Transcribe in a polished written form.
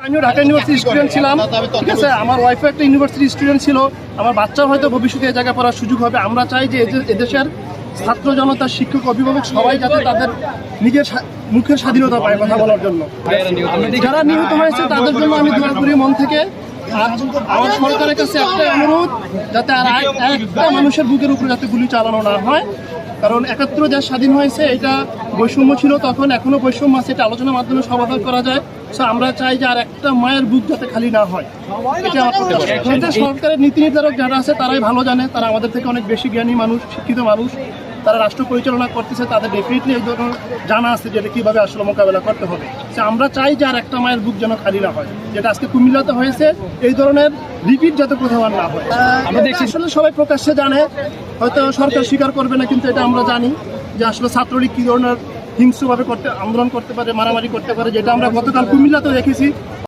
আমিও Dhaka university student ছিলাম, ঠিক আছে। আমার ওয়াইফও একটা ইউনিভার্সিটি স্টুডেন্ট ছিল, আমার বাচ্চাও হয়তো ভবিষ্যতে এই জায়গায় পড়ার সুযোগ হবে। আমরা চাই যে এদেশের ছাত্র জনতা, শিক্ষক, অভিভাবক সবাই যাতে তাদের নিজের মুখের স্বাধীনতা পায় কথা বলার জন্য। যারা নিহত হয়েছে তাদের জন্য আমি দোয়া করি মন থেকে। আর আমার সরকারের কাছে একটাই অনুরোধ, যাতে আর একটা মানুষের বুকের উপরে যাতে গুলি চালানো না হয়। কারণ ৭১ দেশ স্বাধীন হয়েছে, এটা বৈষম্য ছিল তখন, এখনো বৈষম্য আছে, এটা আলোচনার মাধ্যমে সমাধান করা যায়। সো আমরা চাই যে আর একটা মায়ের বুক যাতে খালি না হয়, এটা আমার প্রত্যাশা। সরকারের নীতি নির্ধারক যারা আছে তারাই ভালো জানে, তারা আমাদের থেকে অনেক বেশি জ্ঞানী মানুষ, শিক্ষিত মানুষ, তারা রাষ্ট্র পরিচালনা করতেছে, তাদের ডেফিনেটলি এই ধরনের জানা আছে যেটা কীভাবে আসলে মোকাবেলা করতে হবে। সে আমরা চাই যে আর একটা মায়ের বুক যেন খালি না হয়, যেটা আজকে কুমিল্লাতে হয়েছে, এই ধরনের রিপিট যাতে কোথাও আর না হয়। আমরা দেখছি আসলে সবাই প্রকাশ্যে জানে, হয়তো সরকার স্বীকার করবে না, কিন্তু এটা আমরা জানি যে আসলে ছাত্রলীগ কী ধরনের হিংস্রভাবে আন্দোলন করতে পারে, মারামারি করতে পারে, যেটা আমরা গতকাল কুমিল্লাতেও দেখেছি।